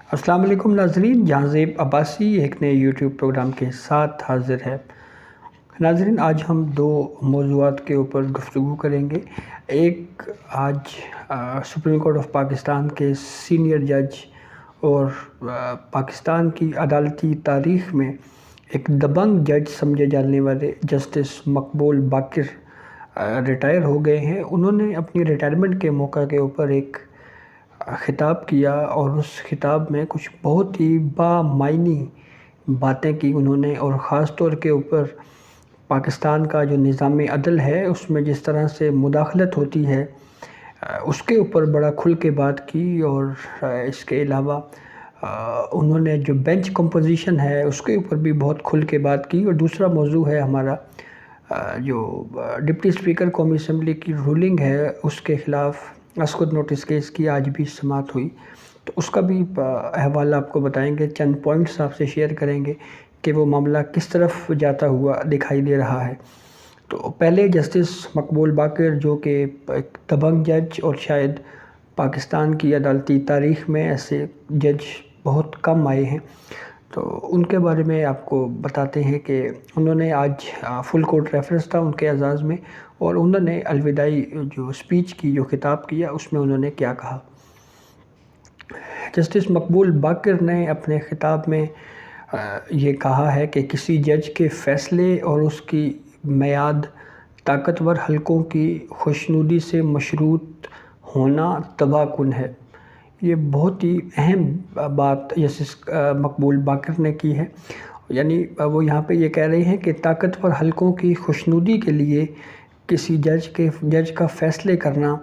السلام علیکم ناظرین، جہانزیب عباسی ایک نئے یوٹیوب پروگرام کے ساتھ حاضر ہے۔ ناظرین، آج ہم دو موضوعات کے اوپر گفتگو کریں گے۔ ایک آج سپریم کورٹ آف پاکستان کے سینئر جج اور پاکستان کی عدالتی تاریخ میں ایک دبنگ جج سمجھے جانے والے جسٹس مقبول باقر ریٹائر ہو گئے ہیں۔ انہوں نے اپنی ریٹائرمنٹ کے موقع کے اوپر ایک خطاب کیا اور اس خطاب میں کچھ بہت ہی بامعنی باتیں کی انہوں نے، اور خاص طور کے اوپر پاکستان کا جو نظام عدل ہے اس میں جس طرح سے مداخلت ہوتی ہے اس کے اوپر بڑا کھل کے بات کی۔ اور اس کے علاوہ انہوں نے جو بینچ کمپوزیشن ہے اس کے اوپر بھی بہت کھل کے بات کی۔ اور دوسرا موضوع ہے ہمارا جو ڈپٹی اسپیکر قومی اسمبلی کی رولنگ ہے اس کے خلاف اسکت نوٹس کیس کی آج بھی سماعت ہوئی، تو اس کا بھی احوال آپ کو بتائیں گے، چند پوائنٹس آپ سے شیئر کریں گے کہ وہ معاملہ کس طرف جاتا ہوا دکھائی دے رہا ہے۔ تو پہلے جسٹس مقبول باقر جو کہ ایک دبنگ جج، اور شاید پاکستان کی عدالتی تاریخ میں ایسے جج بہت کم آئے ہیں، تو ان کے بارے میں آپ کو بتاتے ہیں کہ انہوں نے آج فل کورٹ ریفرنس تھا ان کے اعزاز میں، اور انہوں نے الوداعی جو اسپیچ کی، جو خطاب کیا، اس میں انہوں نے کیا کہا۔ جسٹس مقبول باقر نے اپنے خطاب میں یہ کہا ہے کہ کسی جج کے فیصلے اور اس کی میعاد طاقتور حلقوں کی خوشنودی سے مشروط ہونا تباہ کن ہے۔ یہ بہت ہی اہم بات جسٹس مقبول باقر نے کی ہے، یعنی وہ یہاں پہ یہ کہہ رہے ہیں کہ طاقتور حلقوں کی خوشنودی کے لیے کسی جج کا فیصلے کرنا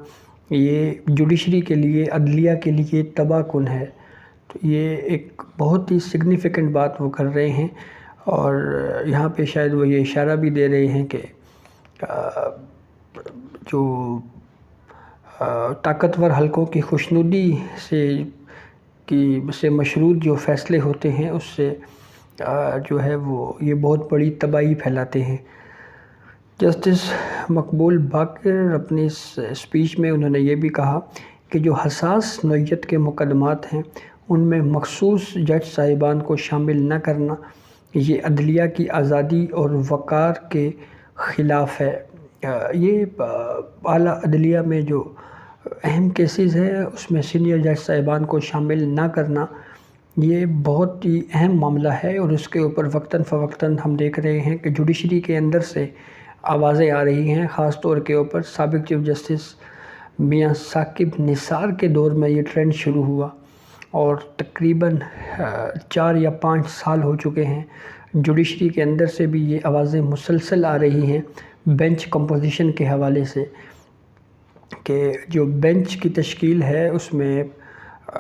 یہ جوڈیشری کے لیے، عدلیہ کے لیے تباہ کن ہے۔ تو یہ ایک بہت ہی سگنیفیکنٹ بات وہ کر رہے ہیں، اور یہاں پہ شاید وہ یہ اشارہ بھی دے رہے ہیں کہ جو طاقتور حلقوں کی خوشنودی سے مشروط جو فیصلے ہوتے ہیں اس سے جو ہے وہ یہ بہت بڑی تباہی پھیلاتے ہیں۔ جسٹس مقبول باقر اپنی اس اسپیچ میں انہوں نے یہ بھی کہا کہ جو حساس نوعیت کے مقدمات ہیں ان میں مخصوص جج صاحبان کو شامل نہ کرنا یہ عدلیہ کی آزادی اور وقار کے خلاف ہے۔ یہ اعلیٰ عدلیہ میں جو اہم کیسز ہیں اس میں سینئر جج صاحبان کو شامل نہ کرنا یہ بہت ہی اہم معاملہ ہے، اور اس کے اوپر وقتاً فوقتاً ہم دیکھ رہے ہیں کہ جوڈیشری کے اندر سے آوازیں آ رہی ہیں، خاص طور کے اوپر سابق چیف جسٹس میاں ثاقب نثار کے دور میں یہ ٹرینڈ شروع ہوا، اور تقریباً 4 یا 5 سال ہو چکے ہیں جوڈیشری کے اندر سے بھی یہ آوازیں مسلسل آ رہی ہیں بینچ کمپوزیشن کے حوالے سے، کہ جو بینچ کی تشکیل ہے اس میں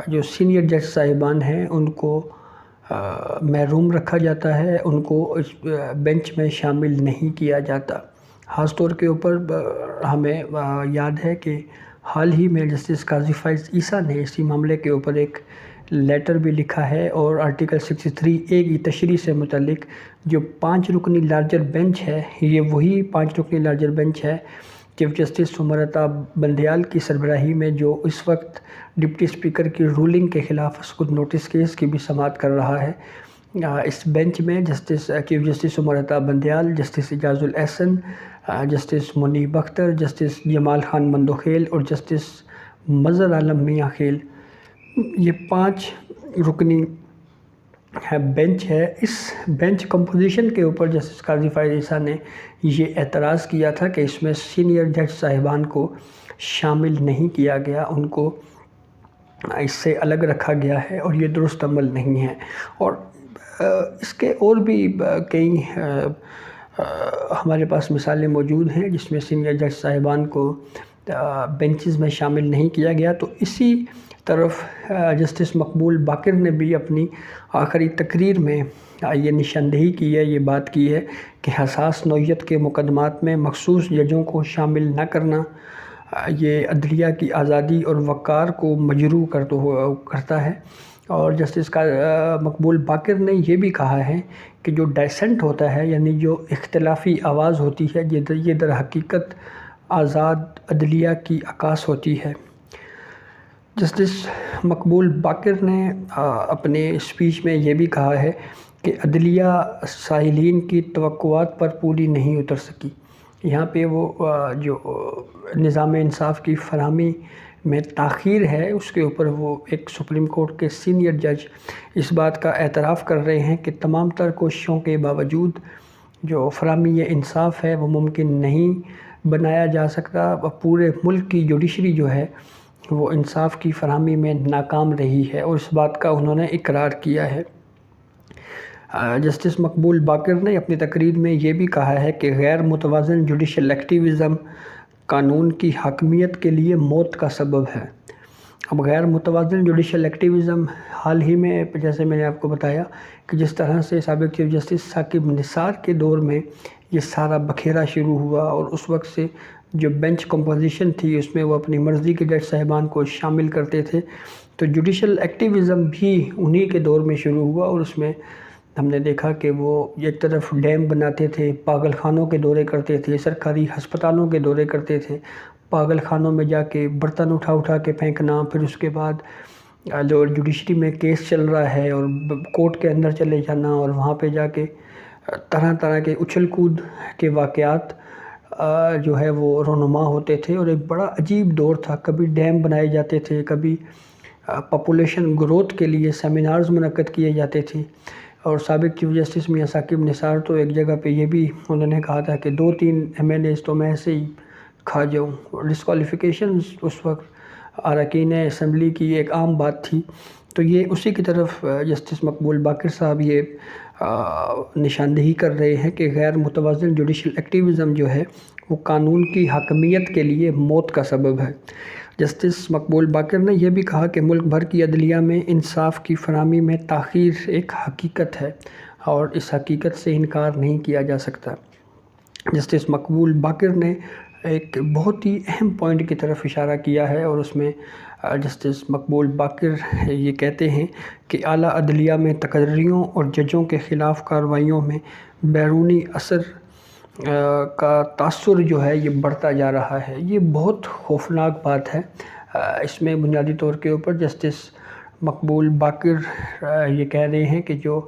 جو سینئر جج صاحبان ہیں ان کو محروم رکھا جاتا ہے، ان کو اس بینچ میں شامل نہیں کیا جاتا۔ خاص طور کے اوپر ہمیں یاد ہے کہ حال ہی میں جسٹس قاضی فائز عیسیٰ نے اسی معاملے کے اوپر ایک لیٹر بھی لکھا ہے، اور آرٹیکل 63A کی تشریح سے متعلق جو 5 رکنی لارجر بینچ ہے، یہ وہی 5 رکنی لارجر بینچ ہے چیف جسٹس عمر عطا بندیال کی سربراہی میں، جو اس وقت ڈپٹی اسپیکر کی رولنگ کے خلاف اسکت نوٹس کیس کی بھی سماعت کر رہا ہے۔ اس بینچ میں chief justice Umar Ata Bandial, justice Ijaz ul Ahsan, justice منیب اختر، جسٹس جمال خان مندوخیل اور جسٹس مظہر عالم میاں خیل، یہ 5 رکنی بینچ ہے۔ اس بینچ کمپوزیشن کے اوپر جسٹس قاضی فائز عیسیٰ نے یہ اعتراض کیا تھا کہ اس میں سینئر جج صاحبان کو شامل نہیں کیا گیا، ان کو اس سے الگ رکھا گیا ہے، اور یہ درست عمل نہیں ہے۔ اور اس کے اور بھی کئی ہمارے پاس مثالیں موجود ہیں جس میں سینئر جج صاحبان کو بینچز میں شامل نہیں کیا گیا۔ تو اسی طرف جسٹس مقبول باقر نے بھی اپنی آخری تقریر میں یہ نشاندہی کی ہے، یہ بات کی ہے کہ حساس نوعیت کے مقدمات میں مخصوص ججوں کو شامل نہ کرنا یہ عدلیہ کی آزادی اور وقار کو مجروح کرتا ہے۔ اور جسٹس مقبول باقر نے یہ بھی کہا ہے کہ جو ڈائسنٹ ہوتا ہے، یعنی جو اختلافی آواز ہوتی ہے، یہ در حقیقت آزاد عدلیہ کی عکاس ہوتی ہے۔ جسٹس مقبول باقر نے اپنے اسپیچ میں یہ بھی کہا ہے کہ عدلیہ سائلین کی توقعات پر پوری نہیں اتر سکی۔ یہاں پہ وہ جو نظام انصاف کی فراہمی میں تاخیر ہے اس کے اوپر وہ ایک سپریم کورٹ کے سینئر جج اس بات کا اعتراف کر رہے ہیں کہ تمام تر کوششوں کے باوجود جو فراہمی انصاف ہے وہ ممکن نہیں بنایا جا سکتا۔ پورے ملک کی جوڈیشری جو ہے وہ انصاف کی فراہمی میں ناکام رہی ہے اور اس بات کا انہوں نے اقرار کیا ہے۔ جسٹس مقبول باقر نے اپنی تقریر میں یہ بھی کہا ہے کہ غیر متوازن جوڈیشل ایکٹیویزم قانون کی حاکمیت کے لیے موت کا سبب ہے۔ اب غیر متوازن جوڈیشل ایکٹیویزم حال ہی میں جیسے میں نے آپ کو بتایا کہ جس طرح سے سابق چیف جسٹس ثاقب نثار کے دور میں یہ سارا بکھیرا شروع ہوا اور اس وقت سے جو بینچ کمپوزیشن تھی اس میں وہ اپنی مرضی کے جج صاحبان کو شامل کرتے تھے، تو جوڈیشل ایکٹیویزم بھی انہی کے دور میں شروع ہوا اور اس میں ہم نے دیکھا کہ وہ ایک طرف ڈیم بناتے تھے، پاگل خانوں کے دورے کرتے تھے، سرکاری ہسپتالوں کے دورے کرتے تھے، پاگل خانوں میں جا کے برتن اٹھا کے پھینکنا، پھر اس کے بعد جو جوڈیشری میں کیس چل رہا ہے اور کورٹ کے اندر چلے جانا اور وہاں پہ جا کے طرح طرح کے اچھل کود کے واقعات جو ہے وہ رونما ہوتے تھے اور ایک بڑا عجیب دور تھا۔ کبھی ڈیم بنائے جاتے تھے، کبھی پاپولیشن گروتھ کے لیے سیمینارز منعقد کیے جاتے تھے اور سابق چیف جسٹس میاں ثاقب نثار تو ایک جگہ پہ یہ بھی انہوں نے کہا تھا کہ 2-3 MLAs تو میں ایسے ہی کھا جاؤں، اور ڈسکوالیفیکیشنز اس وقت اراکین اسمبلی کی ایک عام بات تھی۔ تو یہ اسی کی طرف جسٹس مقبول باقر صاحب یہ نشاندہی کر رہے ہیں کہ غیر متوازن جوڈیشل ایکٹیویزم جو ہے وہ قانون کی حاکمیت کے لیے موت کا سبب ہے۔ جسٹس مقبول باقر نے یہ بھی کہا کہ ملک بھر کی عدلیہ میں انصاف کی فراہمی میں تاخیر ایک حقیقت ہے اور اس حقیقت سے انکار نہیں کیا جا سکتا۔ جسٹس مقبول باقر نے ایک بہت ہی اہم پوائنٹ کی طرف اشارہ کیا ہے اور اس میں جسٹس مقبول باقر یہ کہتے ہیں کہ اعلیٰ عدلیہ میں تقرریوں اور ججوں کے خلاف کارروائیوں میں بیرونی اثر کا تاثر جو ہے یہ بڑھتا جا رہا ہے۔ یہ بہت خوفناک بات ہے۔ اس میں بنیادی طور کے اوپر جسٹس مقبول باقر یہ کہہ رہے ہیں کہ جو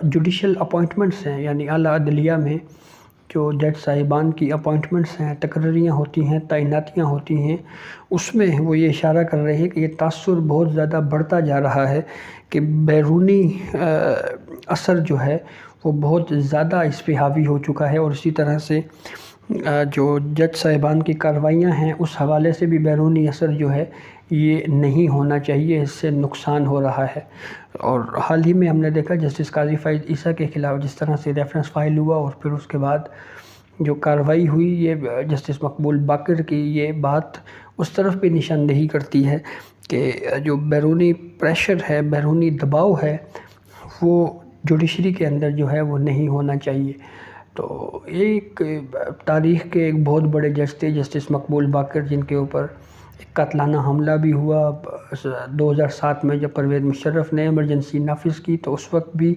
جوڈیشل اپوائنٹمنٹس ہیں یعنی اعلیٰ عدلیہ میں جو جج صاحبان کی اپوائنٹمنٹس ہیں، تقرریاں ہوتی ہیں، تعیناتیاں ہوتی ہیں، اس میں وہ یہ اشارہ کر رہے ہیں کہ یہ تاثر بہت زیادہ بڑھتا جا رہا ہے کہ بیرونی اثر جو ہے وہ بہت زیادہ اس پہ حاوی ہو چکا ہے اور اسی طرح سے جو جج صاحبان کی کارروائیاں ہیں اس حوالے سے بھی بیرونی اثر جو ہے یہ نہیں ہونا چاہیے، اس سے نقصان ہو رہا ہے۔ اور حال ہی میں ہم نے دیکھا جسٹس قاضی فائز عیسیٰ کے خلاف جس طرح سے ریفرنس فائل ہوا اور پھر اس کے بعد جو کارروائی ہوئی، یہ جسٹس مقبول باقر کی یہ بات اس طرف بھی نشاندہی کرتی ہے کہ جو بیرونی پریشر ہے، بیرونی دباؤ ہے، وہ جوڈیشری کے اندر جو ہے وہ نہیں ہونا چاہیے۔ تو ایک تاریخ کے ایک بہت بڑے جج تھے جسٹس مقبول باقر، جن کے اوپر ایک قاتلانہ حملہ بھی ہوا 2007 میں جب پرویز مشرف نے ایمرجنسی نافذ کی، تو اس وقت بھی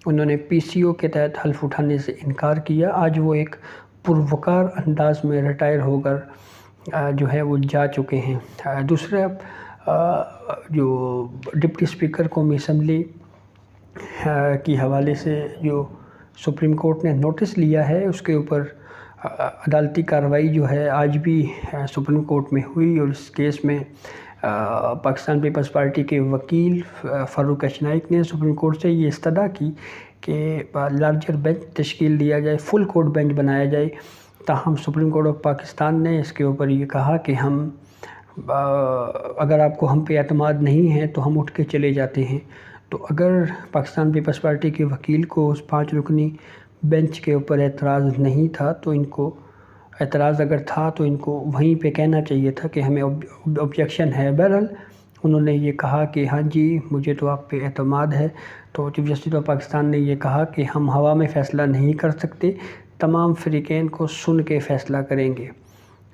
انہوں نے PCO کے تحت حلف اٹھانے سے انکار کیا۔ آج وہ ایک پروقار انداز میں ریٹائر ہو کر جو ہے وہ جا چکے ہیں۔ دوسرا جو ڈپٹی اسپیکر قومی اسمبلی کی حوالے سے جو سپریم کورٹ نے نوٹس لیا ہے، اس کے اوپر عدالتی کارروائی جو ہے آج بھی سپریم کورٹ میں ہوئی اور اس کیس میں پاکستان پیپلز پارٹی کے وکیل فاروق اشنائک نے سپریم کورٹ سے یہ استدعا کی کہ لارجر بینچ تشکیل دیا جائے، فل کورٹ بینچ بنایا جائے۔ تاہم سپریم کورٹ آف پاکستان نے اس کے اوپر یہ کہا کہ ہم اگر آپ کو ہم پہ اعتماد نہیں ہے تو ہم اٹھ کے چلے جاتے ہیں۔ تو اگر پاکستان پیپلز پارٹی کے وکیل کو اس 5 رکنی بینچ کے اوپر اعتراض نہیں تھا تو ان کو اعتراض اگر تھا تو ان کو وہیں پہ کہنا چاہیے تھا کہ ہمیں آبجیکشن ہے۔ بہرحال انہوں نے یہ کہا کہ ہاں جی مجھے تو آپ پہ اعتماد ہے، تو چیف جسٹس آف پاکستان نے یہ کہا کہ ہم ہوا میں فیصلہ نہیں کر سکتے، تمام فریقین کو سن کے فیصلہ کریں گے۔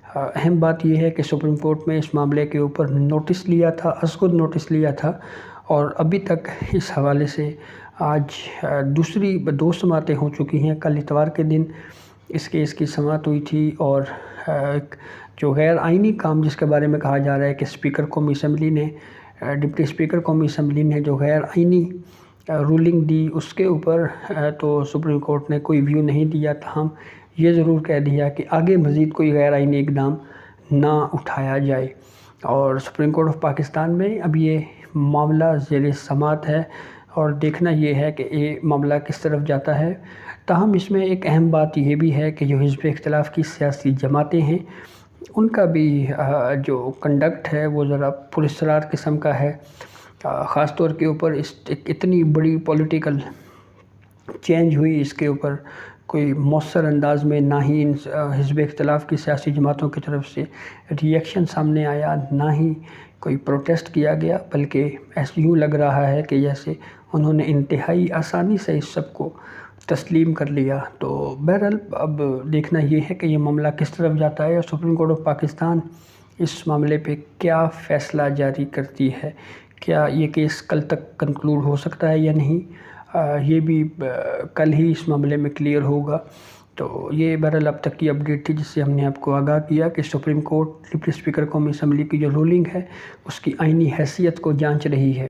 اہم بات یہ ہے کہ سپریم کورٹ میں اس معاملے کے اوپر نوٹس لیا تھا، از خود نوٹس لیا تھا، اور ابھی تک اس حوالے سے آج دوسری 2 سماعتیں ہو چکی ہیں۔ کل اتوار کے دن اس کیس کی سماعت ہوئی تھی اور جو غیر آئینی کام جس کے بارے میں کہا جا رہا ہے کہ اسپیکر قومی اسمبلی نے ڈپٹی اسپیکر قومی اسمبلی نے جو غیر آئینی رولنگ دی، اس کے اوپر تو سپریم کورٹ نے کوئی ویو نہیں دیا، تاہم یہ ضرور کہہ دیا کہ آگے مزید کوئی غیر آئینی اقدام نہ اٹھایا جائے۔ اور سپریم کورٹ آف پاکستان میں اب یہ معاملہ زیر سماعت ہے اور دیکھنا یہ ہے کہ یہ معاملہ کس طرف جاتا ہے۔ تاہم اس میں ایک اہم بات یہ بھی ہے کہ جو حزب اختلاف کی سیاسی جماعتیں ہیں، ان کا بھی جو کنڈکٹ ہے وہ ذرا پراسرار قسم کا ہے، خاص طور کے اوپر اتنی بڑی پولیٹیکل چینج ہوئی، اس کے اوپر کوئی مؤثر انداز میں نہ ہی حزب اختلاف کی سیاسی جماعتوں کی طرف سے ریئیکشن سامنے آیا، نہ ہی کوئی پروٹیسٹ کیا گیا، بلکہ ایسے یوں لگ رہا ہے کہ جیسے انہوں نے انتہائی آسانی سے اس سب کو تسلیم کر لیا۔ تو بہرحال اب دیکھنا یہ ہے کہ یہ معاملہ کس طرف جاتا ہے اور سپریم کورٹ آف پاکستان اس معاملے پہ کیا فیصلہ جاری کرتی ہے۔ کیا یہ کیس کل تک کنکلوڈ ہو سکتا ہے یا نہیں، یہ بھی کل ہی اس معاملے میں کلیئر ہوگا۔ تو یہ بہرحال اب تک کی اپڈیٹ تھی جس سے ہم نے آپ کو آگاہ کیا کہ سپریم کورٹ ڈپٹی اسپیکر قومی اسمبلی کی جو رولنگ ہے اس کی آئینی حیثیت کو جانچ رہی ہے۔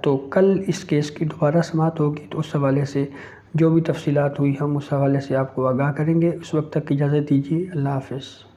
تو کل اس کیس کی دوبارہ سماعت ہوگی، تو اس حوالے سے جو بھی تفصیلات ہوئی ہم اس حوالے سے آپ کو آگاہ کریں گے۔ اس وقت تک اجازت دیجیے، اللہ حافظ۔